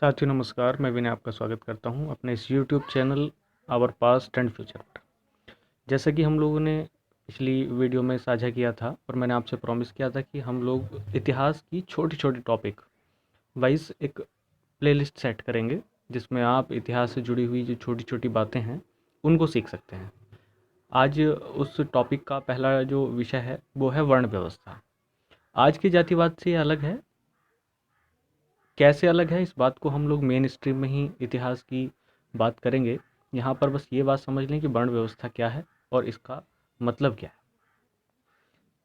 साथियों नमस्कार, मैं विनय आपका स्वागत करता हूं अपने इस YouTube channel our past and future पर। जैसा कि हम लोगों ने पिछली वीडियो में साझा किया था और मैंने आपसे प्रॉमिस किया था कि हम लोग इतिहास की छोटी छोटी टॉपिक वाइज एक प्लेलिस्ट सेट करेंगे जिसमें आप इतिहास से जुड़ी हुई जो छोटी छोटी बातें हैं उनको सीख सकते हैं। आज उस टॉपिक का पहला जो विषय है वो है वर्ण व्यवस्था। आज के जातिवाद से अलग है। कैसे अलग है इस बात को हम लोग मेन स्ट्रीम में ही इतिहास की बात करेंगे। यहाँ पर बस ये बात समझ लें कि वर्ण व्यवस्था क्या है और इसका मतलब क्या है।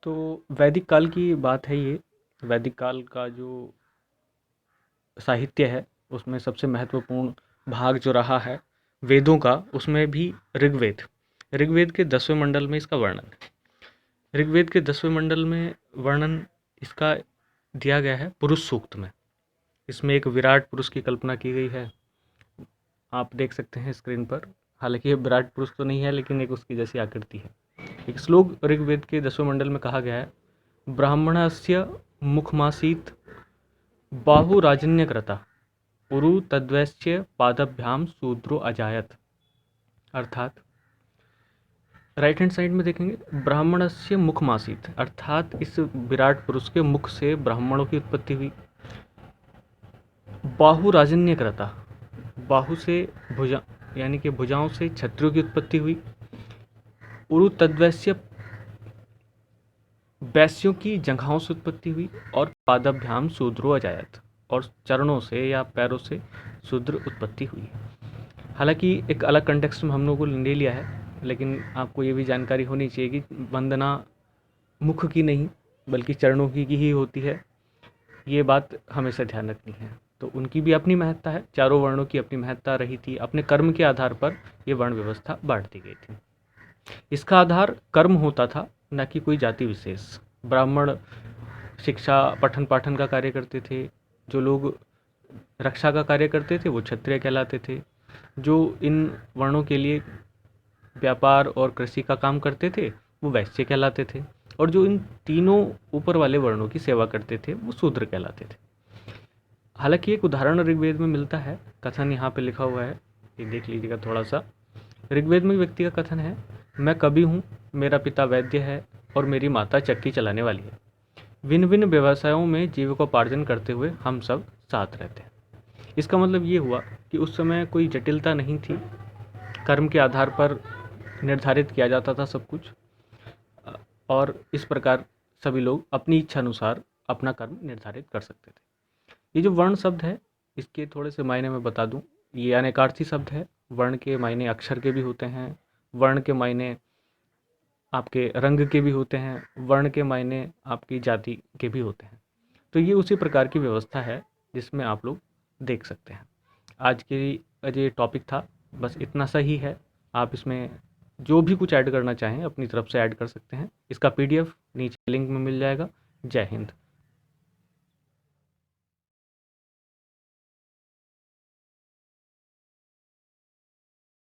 तो वैदिक काल की बात है ये। वैदिक काल का जो साहित्य है उसमें सबसे महत्वपूर्ण भाग जो रहा है वेदों का, उसमें भी ऋग्वेद। ऋग्वेद के 10वें मंडल में इसका वर्णन है। ऋग्वेद के 10वें मंडल में वर्णन इसका दिया गया है पुरुष सूक्त में। इसमें एक विराट पुरुष की कल्पना की गई है, आप देख सकते हैं स्क्रीन पर। हालांकि ये विराट पुरुष तो नहीं है लेकिन एक उसकी जैसी आकृति है। एक श्लोक ऋग्वेद के 10वें मंडल में कहा गया है, ब्राह्मणस्य मुखमासीत बाहुराजन्यकृता उरु तद्वैश्य पादभ्याम शूद्रो अजायत। अर्थात राइट हैंड साइड में देखेंगे ब्राह्मणस्य मुखमासीत, अर्थात इस विराट पुरुष के मुख से ब्राह्मणों की उत्पत्ति हुई। बाहुराजन्यकृता, बाहु से भुजा यानी कि भुजाओं से क्षत्रियों की उत्पत्ति हुई। उरु तद्वैश्य, वैश्यों की जंघाओं से उत्पत्ति हुई। और पादभ्याम शूद्रो अजायत, और चरणों से या पैरों से शूद्र उत्पत्ति हुई। हालांकि एक अलग कंटेक्स्ट में हम लोगों को ले लिया है, लेकिन आपको ये भी जानकारी होनी चाहिए कि वंदना मुख की नहीं बल्कि चरणों की ही होती है। ये बात हमेशा ध्यान रखनी है। तो उनकी भी अपनी महत्ता है, चारों वर्णों की अपनी महत्ता रही थी। अपने कर्म के आधार पर ये वर्ण व्यवस्था बांट दी गई थी। इसका आधार कर्म होता था, न कि कोई जाति विशेष। ब्राह्मण शिक्षा पठन पाठन का कार्य करते थे, जो लोग रक्षा का कार्य करते थे वो क्षत्रिय कहलाते थे, जो इन वर्णों के लिए व्यापार और कृषि का काम करते थे वो वैश्य कहलाते थे, और जो इन तीनों ऊपर वाले वर्णों की सेवा करते थे वो शूद्र कहलाते थे। हालांकि एक उदाहरण ऋग्वेद में मिलता है, कथन यहाँ पे लिखा हुआ है, ये देख लीजिएगा थोड़ा सा। ऋग्वेद में व्यक्ति का कथन है, मैं कवि हूँ, मेरा पिता वैद्य है और मेरी माता चक्की चलाने वाली है। भिन्न भिन्न व्यवसायों में जीविकोपार्जन करते हुए हम सब साथ रहते हैं। इसका मतलब ये हुआ कि उस समय कोई जटिलता नहीं थी, कर्म के आधार पर निर्धारित किया जाता था सब कुछ, और इस प्रकार सभी लोग अपनी इच्छा अनुसार अपना कर्म निर्धारित कर सकते थे। ये जो वर्ण शब्द है इसके थोड़े से मायने मैं बता दूं। ये अनेकार्थी शब्द है। वर्ण के मायने अक्षर के भी होते हैं, वर्ण के मायने आपके रंग के भी होते हैं, वर्ण के मायने आपकी जाति के भी होते हैं। तो ये उसी प्रकार की व्यवस्था है जिसमें आप लोग देख सकते हैं। आज की ये टॉपिक था, बस इतना सा ही है। आप इसमें जो भी कुछ ऐड करना चाहें अपनी तरफ से ऐड कर सकते हैं। इसका PDF नीचे लिंक में मिल जाएगा। जय हिंद।